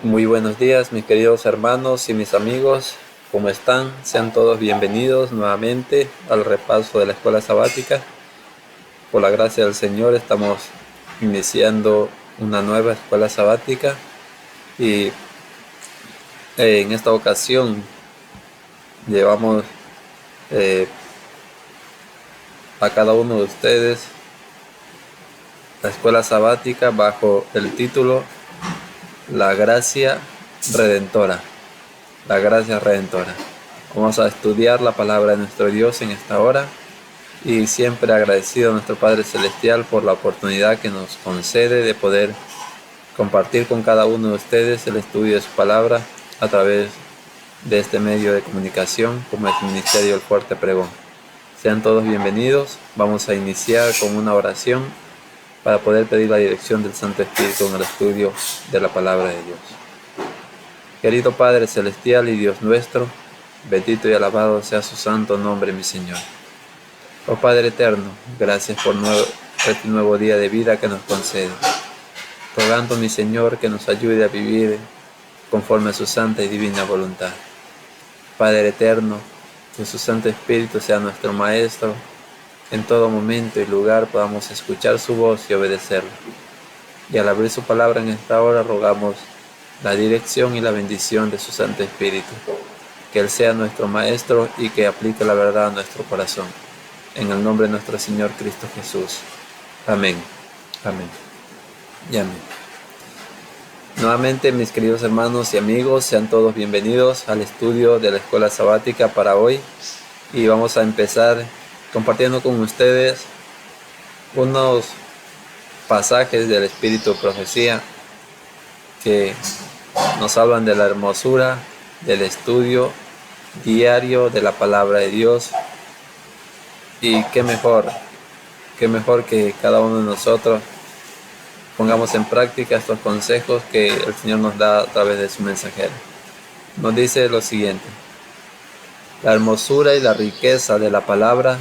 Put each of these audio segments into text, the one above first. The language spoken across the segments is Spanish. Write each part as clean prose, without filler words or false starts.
Muy buenos días, mis queridos hermanos y mis amigos. ¿Cómo están? Sean todos bienvenidos nuevamente al repaso de la escuela sabática. Por la gracia del Señor estamos iniciando una nueva escuela sabática y en esta ocasión llevamos a cada uno de ustedes la escuela sabática bajo el título La Gracia Redentora. La gracia redentora. Vamos a estudiar la palabra de nuestro Dios en esta hora y siempre agradecido a nuestro Padre Celestial por la oportunidad que nos concede de poder compartir con cada uno de ustedes el estudio de su palabra a través de este medio de comunicación como es el Ministerio del Fuerte Pregón. Sean todos bienvenidos. Vamos a iniciar con una oración para poder pedir la dirección del Santo Espíritu en el estudio de la palabra de Dios. Querido Padre Celestial y Dios nuestro, bendito y alabado sea su santo nombre, mi Señor. Oh Padre eterno, gracias por este nuevo día de vida que nos concede. Rogando, mi Señor, que nos ayude a vivir conforme a su santa y divina voluntad. Padre eterno, que su Santo Espíritu sea nuestro Maestro. En todo momento y lugar podamos escuchar su voz y obedecerla. Y al abrir su palabra en esta hora rogamos la dirección y la bendición de su Santo Espíritu. Que Él sea nuestro Maestro y que aplique la verdad a nuestro corazón. En el nombre de nuestro Señor Cristo Jesús. Amén. Amén. Y amén. Nuevamente, mis queridos hermanos y amigos, sean todos bienvenidos al estudio de la escuela sabática para hoy. Y vamos a empezar compartiendo con ustedes unos pasajes del Espíritu de Profecía que nos hablan de la hermosura del estudio diario de la palabra de Dios. Y qué mejor que cada uno de nosotros pongamos en práctica estos consejos que el Señor nos da a través de su mensajero. Nos dice lo siguiente: la hermosura y la riqueza de la palabra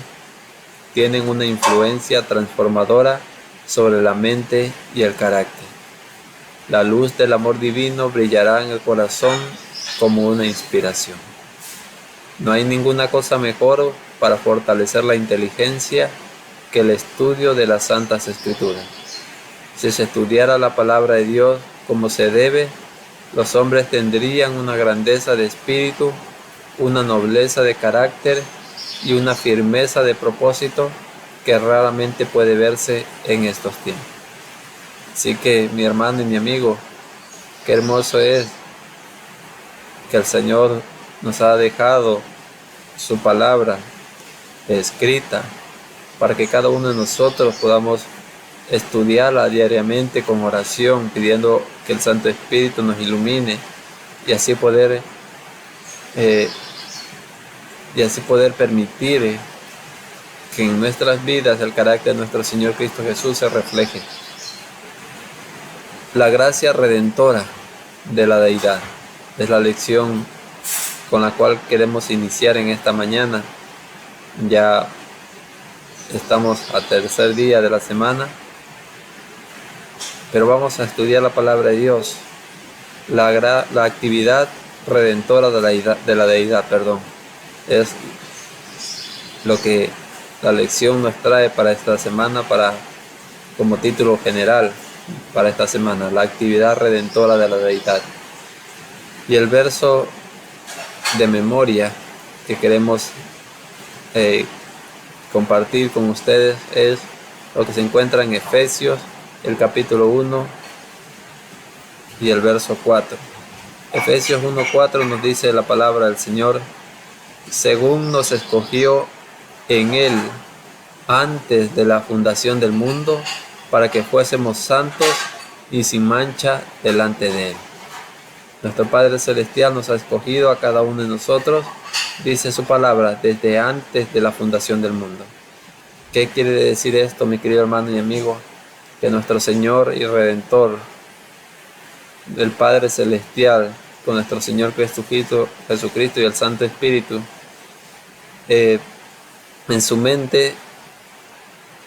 tienen una influencia transformadora sobre la mente y el carácter. La luz del amor divino brillará en el corazón como una inspiración. No hay ninguna cosa mejor para fortalecer la inteligencia que el estudio de las Santas Escrituras. Si se estudiara la palabra de Dios como se debe, los hombres tendrían una grandeza de espíritu, una nobleza de carácter y una firmeza de propósito que raramente puede verse en estos tiempos. Así que, mi hermano y mi amigo, qué hermoso es que el Señor nos ha dejado su palabra escrita para que cada uno de nosotros podamos estudiarla diariamente con oración, pidiendo que el Santo Espíritu nos ilumine y así poder permitir que en nuestras vidas el carácter de nuestro Señor Cristo Jesús se refleje. La gracia redentora de la deidad es la lección con la cual queremos iniciar en esta mañana. Ya estamos a tercer día de la semana, pero vamos a estudiar la palabra de Dios. La actividad redentora de la deidad, es lo que la lección nos trae para esta semana, como título general para esta semana, la actividad redentora de la deidad. Y el verso de memoria que queremos compartir con ustedes es lo que se encuentra en Efesios, el capítulo 1 y el verso 4. Efesios 1:4 nos dice la palabra del Señor: según nos escogió en Él antes de la fundación del mundo, para que fuésemos santos y sin mancha delante de Él. Nuestro Padre Celestial nos ha escogido a cada uno de nosotros, dice su palabra, desde antes de la fundación del mundo. ¿Qué quiere decir esto, mi querido hermano y amigo? Que nuestro Señor y Redentor, el Padre Celestial, con nuestro Señor Jesucristo y el Santo Espíritu, en su mente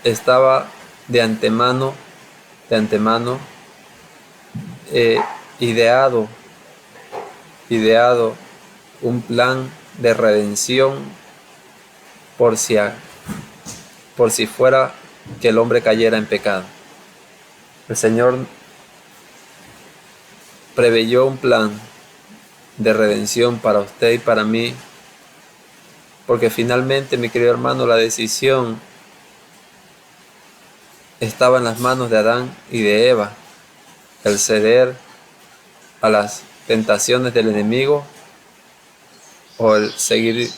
estaba de antemano ideado ideado un plan de redención por si fuera que el hombre cayera en pecado. El Señor preveyó un plan de redención para usted y para mí, porque finalmente, mi querido hermano, la decisión estaba en las manos de Adán y de Eva, el ceder a las tentaciones del enemigo o el seguir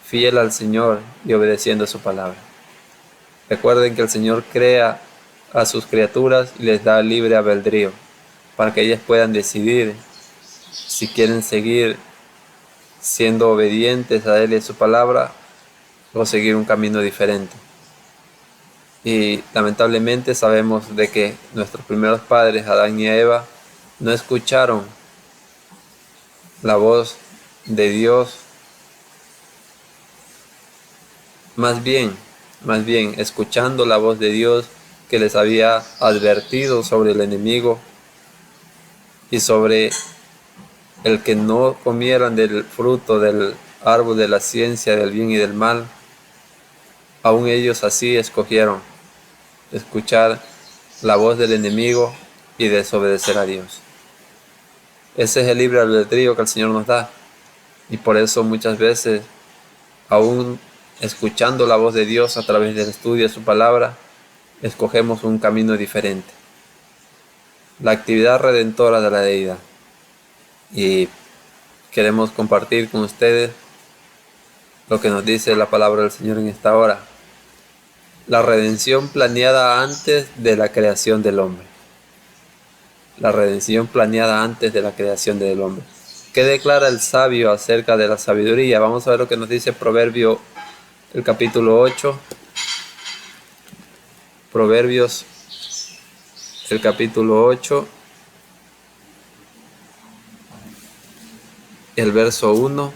fiel al Señor y obedeciendo su palabra. Recuerden que el Señor crea a sus criaturas y les da libre albedrío para que ellas puedan decidir si quieren seguir siendo obedientes a Él y a su palabra o seguir un camino diferente. Y lamentablemente sabemos de que nuestros primeros padres, Adán y Eva, no escucharon la voz de Dios, más bien escuchando la voz de Dios que les había advertido sobre el enemigo y sobre el que no comieran del fruto del árbol de la ciencia del bien y del mal, aún ellos así escogieron escuchar la voz del enemigo y desobedecer a Dios. Ese es el libre albedrío que el Señor nos da, y por eso muchas veces, aún escuchando la voz de Dios a través del estudio de su palabra, escogemos un camino diferente. La actividad redentora de la deidad. Y queremos compartir con ustedes lo que nos dice la palabra del Señor en esta hora. La redención planeada antes de la creación del hombre. La redención planeada antes de la creación del hombre. ¿Qué declara el sabio acerca de la sabiduría? Vamos a ver lo que nos dice Proverbio, el capítulo 8. Proverbios, el capítulo 8, el verso 1.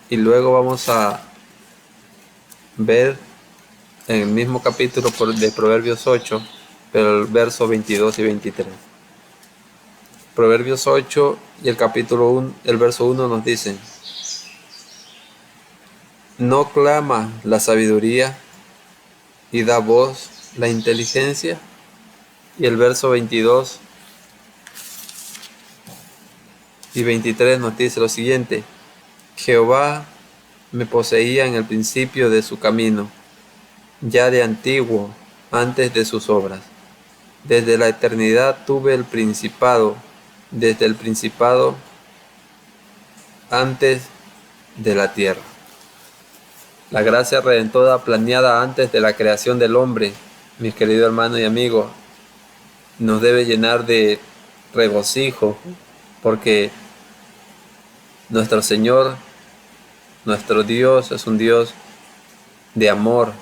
Y luego vamos a ver en el mismo capítulo de Proverbios 8, pero el verso 22 y 23. Proverbios 8 y el capítulo 1, el verso 1 nos dicen: ¿no clama la sabiduría y da voz la inteligencia? Y el verso 22 y 23 nos dice lo siguiente: Jehová me poseía en el principio de su camino, ya de antiguo, antes de sus obras. Desde la eternidad tuve el principado, desde el principado, antes de la tierra. La gracia redentora planeada antes de la creación del hombre, mis queridos hermanos y amigos, nos debe llenar de regocijo, porque nuestro Señor, nuestro Dios, es un Dios de amor,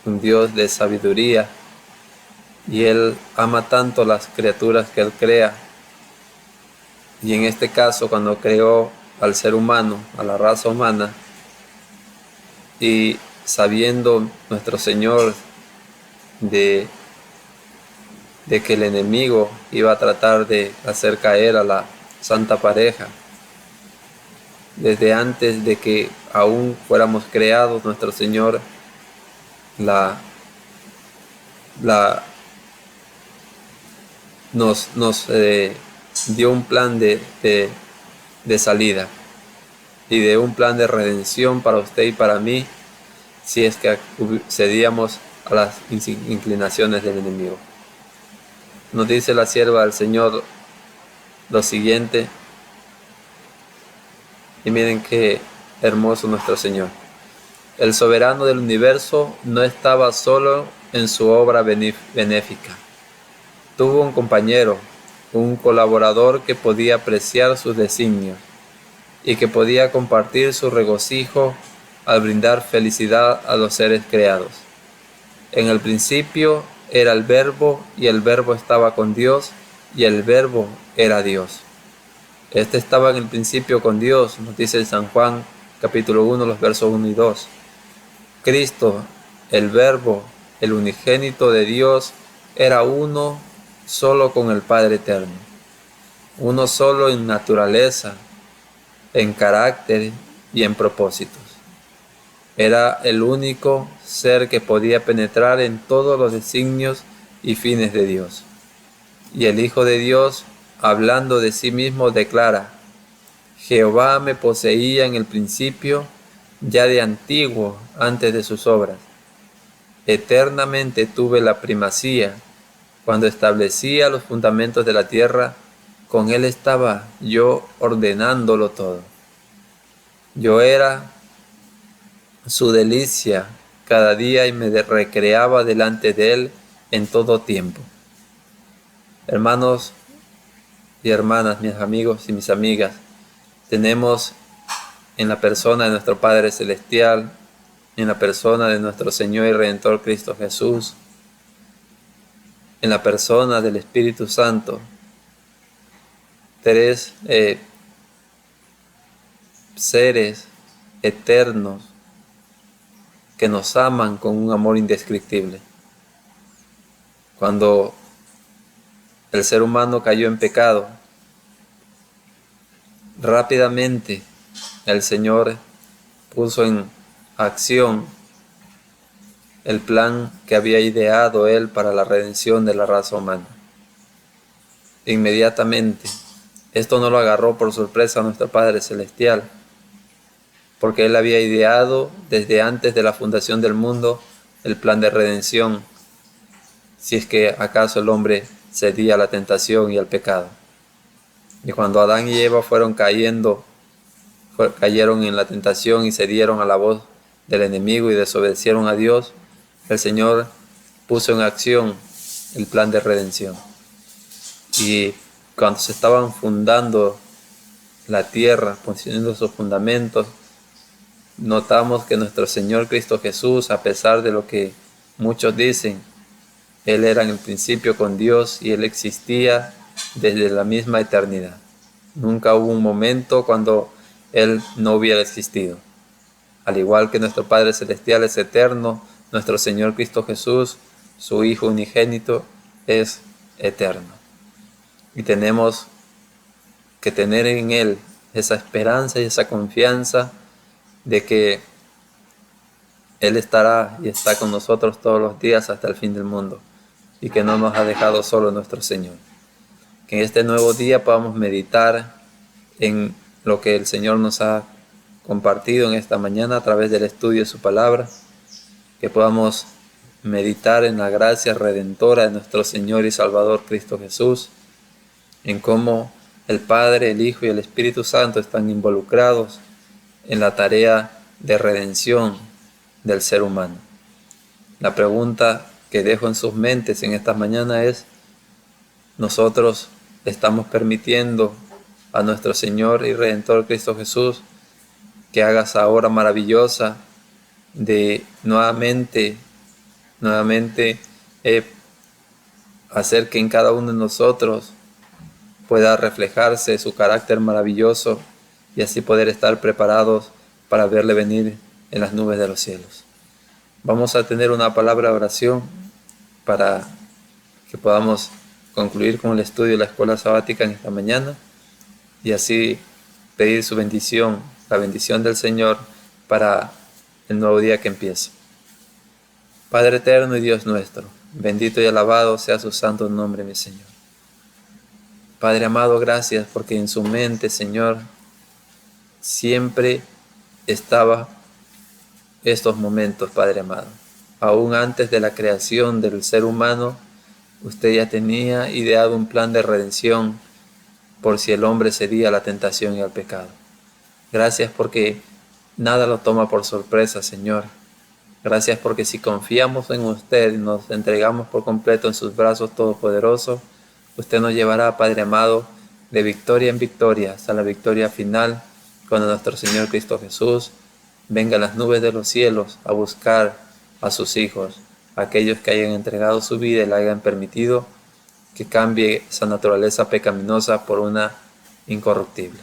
un Dios de sabiduría, y Él ama tanto las criaturas que Él crea. Y en este caso, cuando creó al ser humano, a la raza humana, y sabiendo nuestro Señor de que el enemigo iba a tratar de hacer caer a la santa pareja, desde antes de que aún fuéramos creados, nuestro Señor nos dio un plan de salida y de un plan de redención para usted y para mí, si es que cedíamos a las inclinaciones del enemigo. Nos dice la sierva del Señor lo siguiente, y miren qué hermoso nuestro Señor. El soberano del universo no estaba solo en su obra benéfica. Tuvo un compañero, un colaborador que podía apreciar sus designios y que podía compartir su regocijo al brindar felicidad a los seres creados. En el principio era el Verbo, y el Verbo estaba con Dios, y el Verbo era Dios. Este estaba en el principio con Dios, nos dice San Juan, capítulo 1, los versos 1 y 2. Cristo, el Verbo, el unigénito de Dios, era uno solo con el Padre eterno. uno solo en naturaleza, en carácter y en propósitos. Era el único ser que podía penetrar en todos los designios y fines de Dios. Y el Hijo de Dios, hablando de sí mismo, declara: Jehová me poseía en el principio, ya de antiguo, antes de sus obras. Eternamente tuve la primacía. Cuando establecía los fundamentos de la tierra, con él estaba yo ordenándolo todo. Yo era su delicia cada día y me recreaba delante de él en todo tiempo. Hermanos y hermanas, mis amigos y mis amigas, tenemos en la persona de nuestro Padre Celestial, en la persona de nuestro Señor y Redentor Cristo Jesús, en la persona del Espíritu Santo, tres seres eternos que nos aman con un amor indescriptible. Cuando el ser humano cayó en pecado, rápidamente el Señor puso en acción el plan que había ideado Él para la redención de la raza humana. Inmediatamente, esto no lo agarró por sorpresa a nuestro Padre Celestial, porque Él había ideado desde antes de la fundación del mundo el plan de redención, si es que acaso el hombre cedía a la tentación y al pecado. Y cuando Adán y Eva cayeron en la tentación y cedieron a la voz del enemigo y desobedecieron a Dios, el Señor puso en acción el plan de redención. Y cuando se estaban fundando la tierra, poniendo sus fundamentos, notamos que nuestro Señor Cristo Jesús, a pesar de lo que muchos dicen, Él era en el principio con Dios y Él existía desde la misma eternidad. Nunca hubo un momento cuando Él no hubiera existido. Al igual que nuestro Padre Celestial es eterno, nuestro Señor Cristo Jesús, su Hijo unigénito, es eterno. Y tenemos que tener en Él esa esperanza y esa confianza de que Él estará y está con nosotros todos los días hasta el fin del mundo, y que no nos ha dejado solo nuestro Señor. Que en este nuevo día podamos meditar en lo que el Señor nos ha compartido en esta mañana a través del estudio de su palabra, que podamos meditar en la gracia redentora de nuestro Señor y Salvador Cristo Jesús, en cómo el Padre, el Hijo y el Espíritu Santo están involucrados en la tarea de redención del ser humano. La pregunta que dejo en sus mentes en esta mañana es: ¿nosotros estamos permitiendo a nuestro Señor y Redentor Cristo Jesús que haga esa obra maravillosa de nuevamente hacer que en cada uno de nosotros pueda reflejarse su carácter maravilloso y así poder estar preparados para verle venir en las nubes de los cielos? Vamos a tener una palabra de oración para que podamos concluir con el estudio de la escuela sabática en esta mañana y así pedir su bendición, la bendición del Señor para el nuevo día que empieza. Padre eterno y Dios nuestro, bendito y alabado sea su santo nombre, mi Señor. Padre amado, gracias porque en su mente, Señor, siempre estaba estos momentos, Padre amado. Aún antes de la creación del ser humano, usted ya tenía ideado un plan de redención por si el hombre cedía a la tentación y al pecado. Gracias porque nada lo toma por sorpresa, Señor. Gracias porque si confiamos en usted y nos entregamos por completo en sus brazos todopoderosos, usted nos llevará, Padre amado, de victoria en victoria hasta la victoria final, cuando nuestro Señor Cristo Jesús venga a las nubes de los cielos a buscar a sus hijos, aquellos que hayan entregado su vida y le hayan permitido que cambie esa naturaleza pecaminosa por una incorruptible.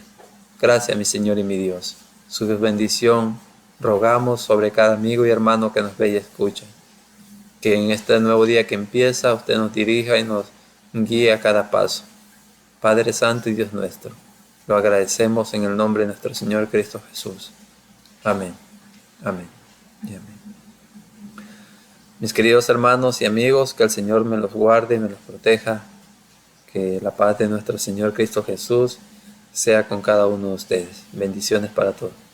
Gracias, mi Señor y mi Dios. Su bendición rogamos sobre cada amigo y hermano que nos ve y escucha. Que en este nuevo día que empieza, usted nos dirija y nos guíe a cada paso. Padre Santo y Dios nuestro, lo agradecemos en el nombre de nuestro Señor Cristo Jesús. Amén. Amén. Y amén. Mis queridos hermanos y amigos, que el Señor me los guarde y me los proteja. Que la paz de nuestro Señor Cristo Jesús sea con cada uno de ustedes. Bendiciones para todos.